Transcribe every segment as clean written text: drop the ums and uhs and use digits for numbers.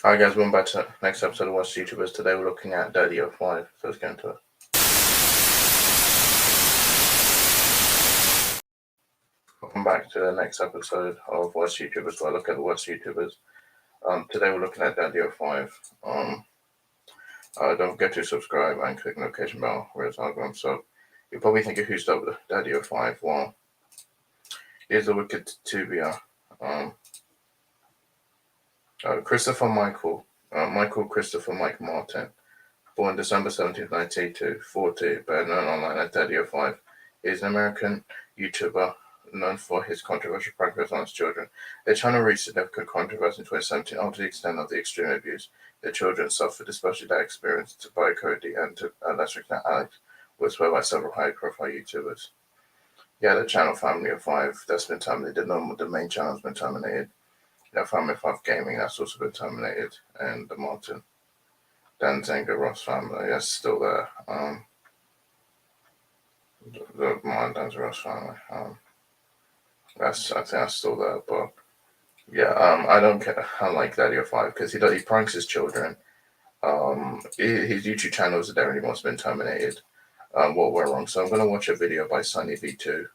Hi guys, welcome back to the next episode of What's YouTubers. Today we're looking at DaddyOFive, so let's get into it. Welcome back to the next episode of What's YouTubers, where I look at the What's YouTubers. Today we're looking at DaddyOFive. Don't forget to subscribe and click the notification bell where it's algorithm. So you're probably thinking, who's DaddyOFive? Well, here's the wicked tuber. Christopher Michael Christopher Mike Martin, born December 17, 1982, 40, better known online as DaddyOFive. He is an American YouTuber known for his controversial prank videos on his children. The channel reached significant controversy in 2017 over the extent of the extreme abuse the children suffered, especially that experienced by Cody and to a lesser extent Alex, was spread by several high-profile YouTubers. Yeah, the channel Family of Five, that's been terminated. The main channel's been terminated. Family of Five Gaming, that's also been terminated, and the Martin Danzinger Ross family, that's still there. The Martin Danzinger Ross family, I think that's still there. But yeah, I don't care. I like DaddyOFive because he pranks his children. His YouTube channels are there anymore. It's been terminated. What went wrong? So I'm gonna watch a video by Sunny V2.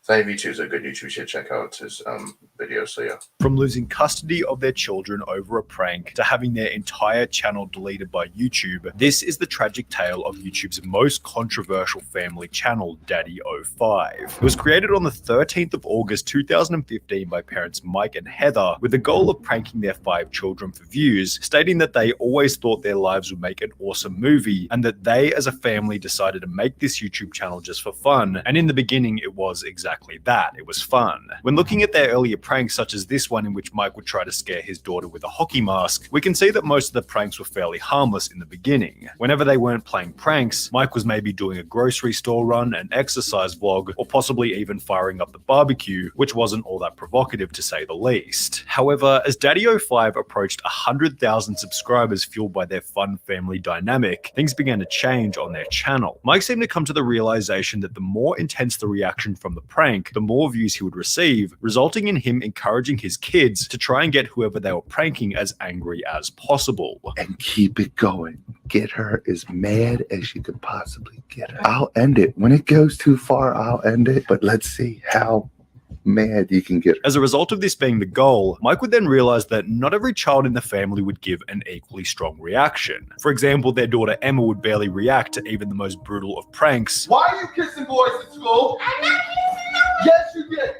Sunny V2 is a good YouTuber. You should check out his videos. So yeah. From losing custody of their children over a prank to having their entire channel deleted by YouTube, this is the tragic tale of YouTube's most controversial family channel, DaddyOFive. It was created on the 13th of August 2015 by parents Mike and Heather with the goal of pranking their 5 children for views, stating that they always thought their lives would make an awesome movie and that they as a family decided to make this YouTube channel just for fun. And in the beginning, it was exactly that. It was fun. When looking at their earlier pranks, such as this one in which Mike would try to scare his daughter with a hockey mask, we can see that most of the pranks were fairly harmless in the beginning. Whenever they weren't playing pranks, Mike was maybe doing a grocery store run, an exercise vlog, or possibly even firing up the barbecue, which wasn't all that provocative to say the least. However, as DaddyOFive approached 100,000 subscribers fueled by their fun family dynamic, things began to change on their channel. Mike seemed to come to the realization that the more intense the reaction from the prank, the more views he would receive, resulting in him encouraging his kids to try and get whoever they were pranking as angry as possible. And keep it going. Get her as mad as you could possibly get her. I'll end it. When it goes too far, I'll end it. But let's see how mad you can get her. As a result of this being the goal, Mike would then realize that not every child in the family would give an equally strong reaction. For example, their daughter Emma would barely react to even the most brutal of pranks. Why are you kissing boys at school? I'm not kissing no one. Yes, you did.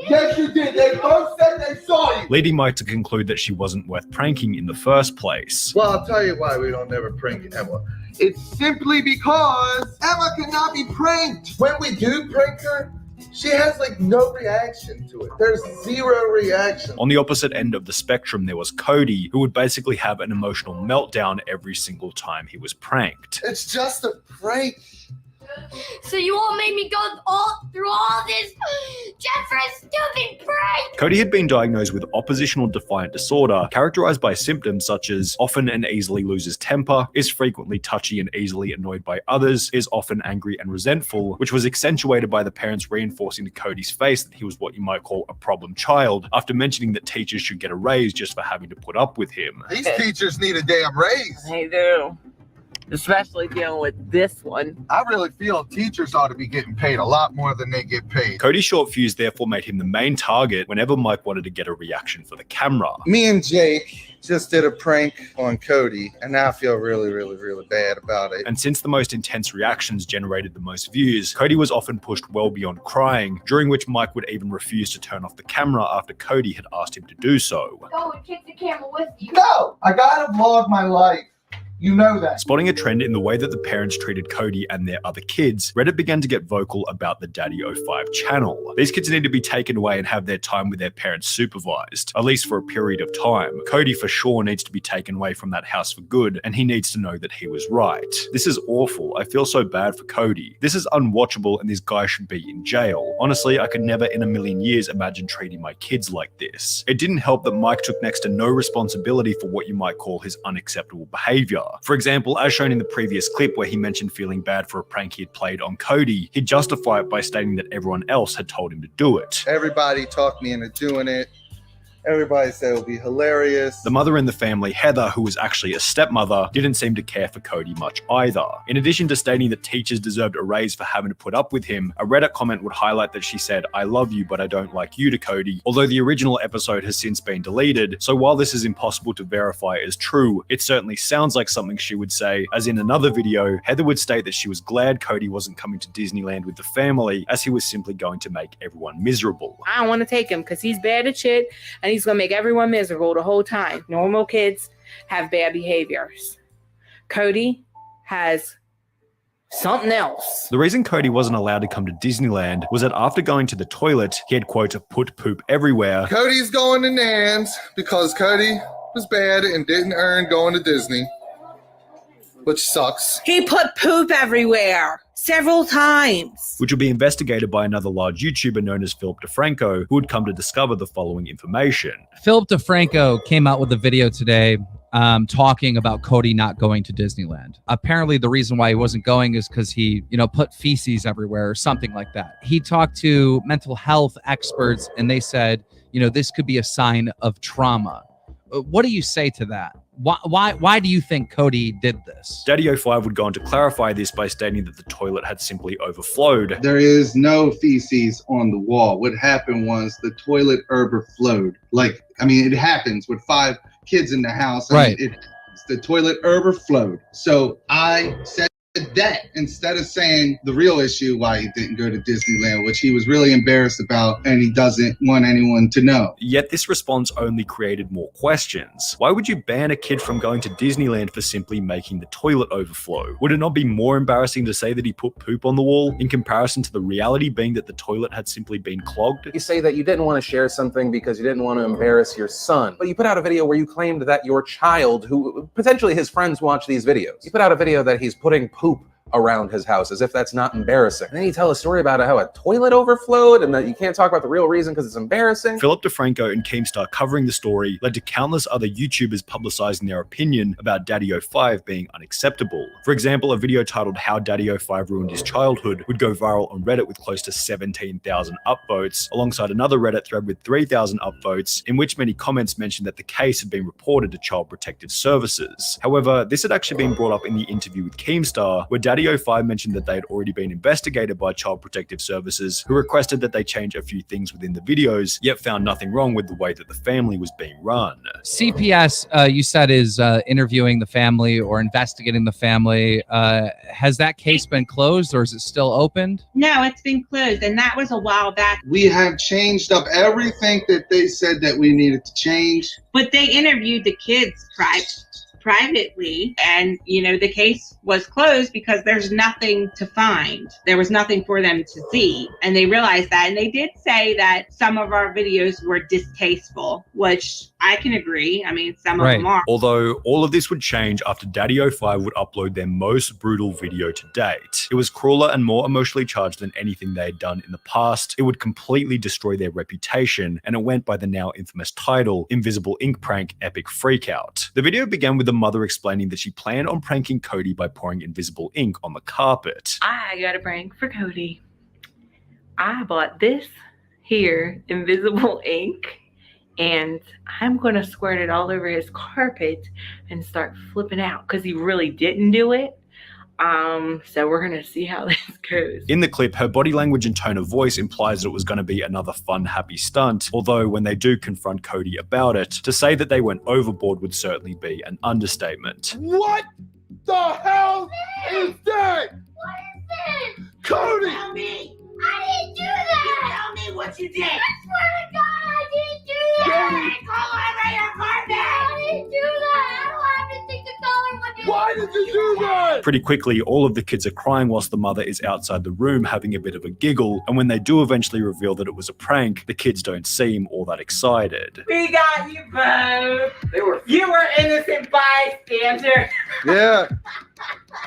Yes, you did. They both said they saw you. Leading Mike to conclude that she wasn't worth pranking in the first place. Well, I'll tell you why we don't ever prank Emma. It's simply because Emma cannot be pranked. When we do prank her, she has like no reaction to it. There's zero reaction. On the opposite end of the spectrum, there was Cody, who would basically have an emotional meltdown every single time he was pranked. It's just a prank. So you all made me go through all this just for a stupid prank? Cody had been diagnosed with oppositional defiant disorder, characterized by symptoms such as often and easily loses temper, is frequently touchy and easily annoyed by others, is often angry and resentful, which was accentuated by the parents reinforcing to Cody's face that he was what you might call a problem child, after mentioning that teachers should get a raise just for having to put up with him. These teachers need a damn raise. They do. Especially dealing with this one. I really feel teachers ought to be getting paid a lot more than they get paid. Cody's short fuse therefore made him the main target whenever Mike wanted to get a reaction for the camera. Me and Jake just did a prank on Cody, and now I feel really, really, really bad about it. And since the most intense reactions generated the most views, Cody was often pushed well beyond crying, during which Mike would even refuse to turn off the camera after Cody had asked him to do so. Go and take the camera with you. No, I gotta vlog my life. You know that. Spotting a trend in the way that the parents treated Cody and their other kids, Reddit began to get vocal about the DaddyOFive channel. These kids need to be taken away and have their time with their parents supervised, at least for a period of time. Cody for sure needs to be taken away from that house for good, and he needs to know that he was right. This is awful. I feel so bad for Cody. This is unwatchable and this guy should be in jail. Honestly, I could never in a million years imagine treating my kids like this. It didn't help that Mike took next to no responsibility for what you might call his unacceptable behavior. For example, as shown in the previous clip where he mentioned feeling bad for a prank he had played on Cody, he'd justify it by stating that everyone else had told him to do it. Everybody talked me into doing it. Everybody said it would be hilarious. The mother in the family, Heather, who was actually a stepmother, didn't seem to care for Cody much either. In addition to stating that teachers deserved a raise for having to put up with him, a Reddit comment would highlight that she said, "I love you, but I don't like you" to Cody, although the original episode has since been deleted, so while this is impossible to verify as true, it certainly sounds like something she would say, as in another video, Heather would state that she was glad Cody wasn't coming to Disneyland with the family, as he was simply going to make everyone miserable. I don't want to take him because he's bad at shit and he's going to make everyone miserable the whole time. Normal kids have bad behaviors. Cody has something else. The reason Cody wasn't allowed to come to Disneyland was that after going to the toilet, he had, quote, put poop everywhere. Cody's going to Nan's because Cody was bad and didn't earn going to Disney, which sucks. He put poop everywhere several times. Which will be investigated by another large YouTuber known as Philip DeFranco, who would come to discover the following information. Philip DeFranco came out with a video today talking about Cody not going to Disneyland. Apparently the reason why he wasn't going is because he, put feces everywhere or something like that. He talked to mental health experts and they said, this could be a sign of trauma. What do you say to that? Why do you think Cody did this? DaddyOFive would go on to clarify this by stating that the toilet had simply overflowed. There is no feces on the wall. What happened was the toilet overflowed. It happens with 5 kids in the house. Right. The toilet overflowed. So I said that instead of saying the real issue why he didn't go to Disneyland, which he was really embarrassed about and he doesn't want anyone to know. Yet this response only created more questions. Why would you ban a kid from going to Disneyland for simply making the toilet overflow? Would it not be more embarrassing to say that he put poop on the wall in comparison to the reality being that the toilet had simply been clogged? You say that you didn't want to share something because you didn't want to embarrass your son, but you put out a video where you claimed that your child, who potentially his friends watch these videos, you put out a video that he's putting poop around his house as if that's not embarrassing. And then you tell a story about how a toilet overflowed and that you can't talk about the real reason because it's embarrassing. Philip DeFranco and Keemstar covering the story led to countless other YouTubers publicizing their opinion about DaddyOFive being unacceptable. For example, a video titled "How DaddyOFive Ruined His Childhood" would go viral on Reddit with close to 17,000 upvotes, alongside another Reddit thread with 3,000 upvotes, in which many comments mentioned that the case had been reported to Child Protective Services. However, this had actually been brought up in the interview with Keemstar, where DaddyOFive mentioned that they had already been investigated by Child Protective Services, who requested that they change a few things within the videos, yet found nothing wrong with the way that the family was being run. CPS, you said, is interviewing the family or investigating the family. Has that case been closed or is it still opened? No, it's been closed, and that was a while back. We have changed up everything that they said that we needed to change. But they interviewed the kids privately, and the case was closed because there's nothing to find. There was nothing for them to see, and they realized that. And they did say that some of our videos were distasteful, which I can agree. Some of them are. Although all of this would change after DaddyOFive would upload their most brutal video to date. It was crueler and more emotionally charged than anything they had done in the past. It would completely destroy their reputation, and it went by the now infamous title, Invisible Ink Prank Epic Freakout. The video began with the mother explaining that she planned on pranking Cody by pouring invisible ink on the carpet. I got a prank for Cody. I bought this here invisible ink, and I'm going to squirt it all over his carpet and start flipping out because he really didn't do it. So we're going to see how this goes. In the clip, her body language and tone of voice implies that it was going to be another fun, happy stunt, although when they do confront Cody about it, to say that they went overboard would certainly be an understatement. What the hell is that? What is this? Cody! Tell me. I didn't do that! Tell me what you did. I swear to God, I didn't do that! I didn't do that! I don't have anything to color with it! Why did you do that? Pretty quickly, all of the kids are crying whilst the mother is outside the room having a bit of a giggle, and when they do eventually reveal that it was a prank, the kids don't seem all that excited. We got you both. You were innocent bystander. Yeah.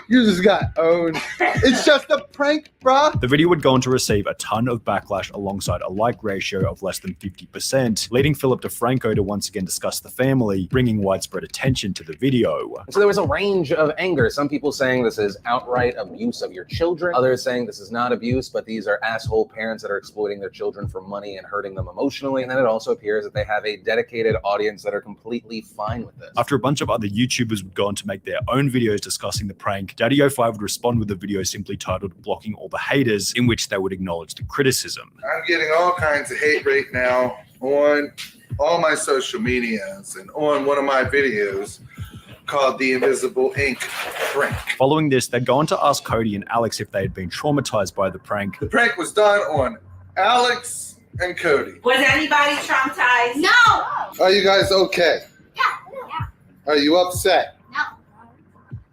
You just got owned. It's just a prank, bruh. The video would go on to receive a ton of backlash alongside a like ratio of less than 50%, leading Philip DeFranco to once again discuss the family, bringing widespread attention to the video. So there was a range of anger. Some people saying saying this is outright abuse of your children. Others saying this is not abuse, but these are asshole parents that are exploiting their children for money and hurting them emotionally. And then it also appears that they have a dedicated audience that are completely fine with this. After a bunch of other YouTubers would go on to make their own videos discussing the prank, DaddyOFive would respond with a video simply titled "Blocking All the Haters," in which they would acknowledge the criticism. I'm getting all kinds of hate right now on all my social medias and on one of my videos called The Invisible Ink Prank. Following this, they'd go on to ask Cody and Alex if they had been traumatized by the prank. The prank was done on Alex and Cody. Was anybody traumatized? No! Are you guys okay? Yeah. Are you upset? No.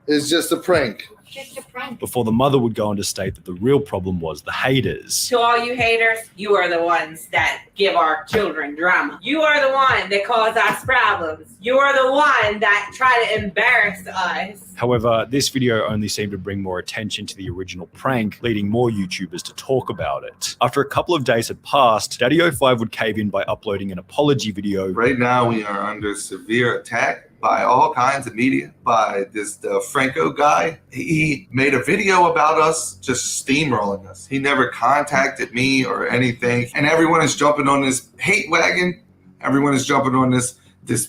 It's just a prank. Just a prank. Before the mother would go on to state that the real problem was the haters. To all you haters, you are the ones that give our children drama. You are the one that cause us problems. You are the one that try to embarrass us. However, this video only seemed to bring more attention to the original prank, leading more YouTubers to talk about it. After a couple of days had passed, DaddyOFive would cave in by uploading an apology video. Right now we are under severe attack by all kinds of media, by this Franco guy. He made a video about us, just steamrolling us. He never contacted me or anything. And everyone is jumping on this hate wagon. Everyone is jumping on this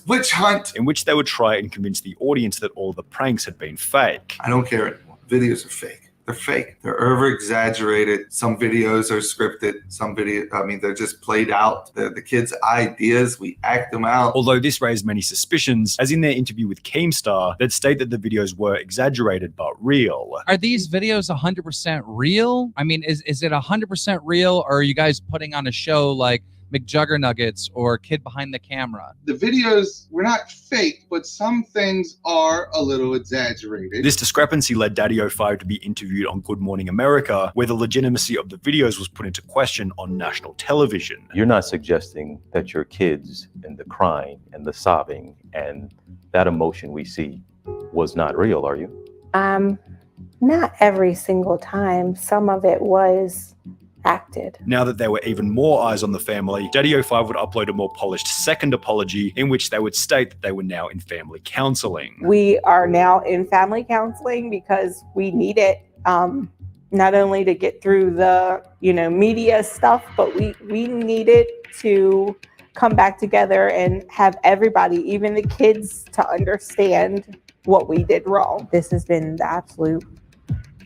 witch hunt. In which they would try and convince the audience that all the pranks had been fake. I don't care anymore. Videos are fake. They're fake. They're over-exaggerated. Some videos are scripted. They're just played out. The kids' ideas, we act them out. Although this raised many suspicions, as in their interview with Keemstar, they'd state that the videos were exaggerated but real. Are these videos 100% real? I mean, is it 100% real, or are you guys putting on a show like McJuggernuggets or Kid Behind the Camera? The videos were not fake, but some things are a little exaggerated. This discrepancy led DaddyOFive to be interviewed on Good Morning America, where the legitimacy of the videos was put into question on national television. You're not suggesting that your kids and the crying and the sobbing and that emotion we see was not real, are you? Not every single time. Some of it was acted. Now that there were even more eyes on the family, DaddyOFive would upload a more polished second apology in which they would state that they were now in family counseling. We are now in family counseling because we need it, not only to get through the, media stuff, but we need it to come back together and have everybody, even the kids, to understand what we did wrong. This has been the absolute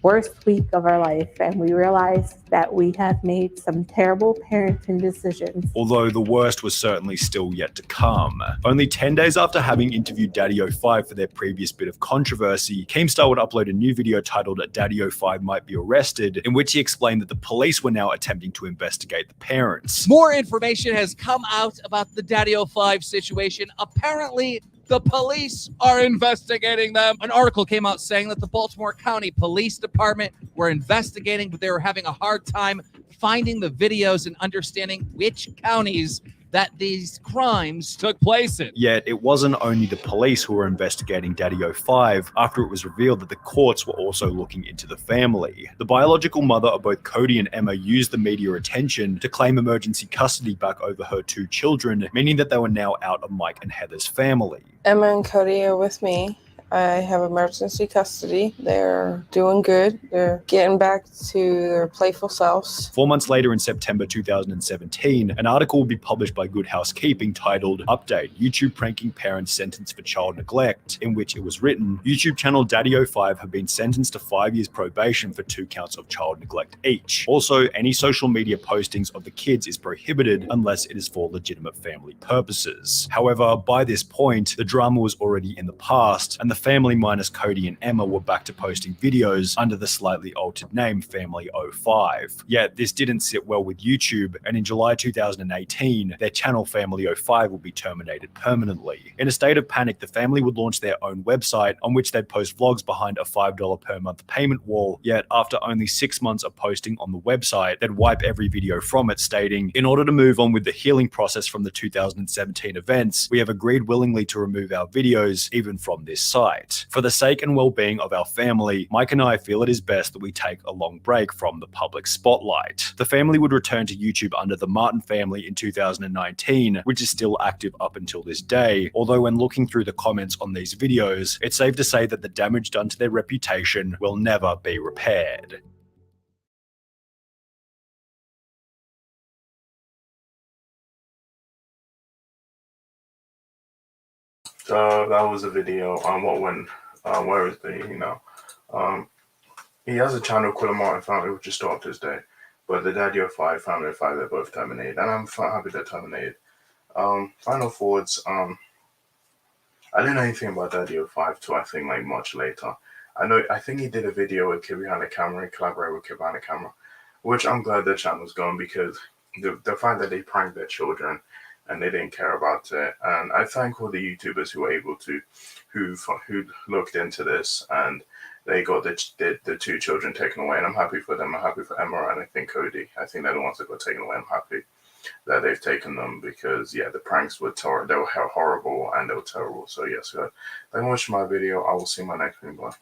worst week of our life, and we realized that we have made some terrible parenting decisions. Although the worst was certainly still yet to come. Only 10 days after having interviewed DaddyOFive for their previous bit of controversy, Keemstar would upload a new video titled "DaddyOFive Might Be Arrested," in which he explained that the police were now attempting to investigate the parents. More information has come out about the DaddyOFive situation. Apparently, the police are investigating them. An article came out saying that the Baltimore County Police Department were investigating, but they were having a hard time finding the videos and understanding which counties that these crimes took place in. Yet it wasn't only the police who were investigating DaddyOFive after it was revealed that the courts were also looking into the family. The biological mother of both Cody and Emma used the media attention to claim emergency custody back over her two children, meaning that they were now out of Mike and Heather's family. Emma and Cody are with me. I have emergency custody. They're doing good. They're getting back to their playful selves. 4 months later, in September 2017, an article would be published by Good Housekeeping titled "Update: YouTube Pranking Parents Sentenced for Child Neglect," in which it was written, YouTube channel DaddyOFive have been sentenced to 5 years probation for 2 counts of child neglect each. Also, any social media postings of the kids is prohibited unless it is for legitimate family purposes. However, by this point, the drama was already in the past, and the family minus Cody and Emma were back to posting videos under the slightly altered name FamilyOFive. Yet this didn't sit well with YouTube, and in July 2018, their channel FamilyOFive will be terminated permanently. In a state of panic, the family would launch their own website on which they'd post vlogs behind a $5 per month payment wall. Yet after only 6 months of posting on the website, they'd wipe every video from it, stating, "In order to move on with the healing process from the 2017 events, we have agreed willingly to remove our videos even from this site." spotlight. For the sake and well-being of our family, Mike and I feel it is best that we take a long break from the public spotlight. The family would return to YouTube under the Martin family in 2019, which is still active up until this day, although when looking through the comments on these videos, it's safe to say that the damage done to their reputation will never be repaired. So that was a video on what went, where is the, he has a channel called the Martin Family, which is still up to this day. But the DaddyOFive, Family of Five, they're both terminated, and I'm happy they're terminated. Final thoughts. I didn't know anything about DaddyOFive till I think like much later. I think he did a video with Kid Behind the Camera, he collaborated with Kid Behind the Camera, which I'm glad their channel's gone because the fact that they pranked their children and they didn't care about it. And I thank all the YouTubers who were able to, who looked into this and they got the two children taken away. And I'm happy for them. I'm happy for Emma and I think Cody. I think they're the ones that got taken away. I'm happy that they've taken them because, yeah, the pranks were they were horrible and they were terrible. So, yes, thank you for watching my video. I will see you in my next video. Bye.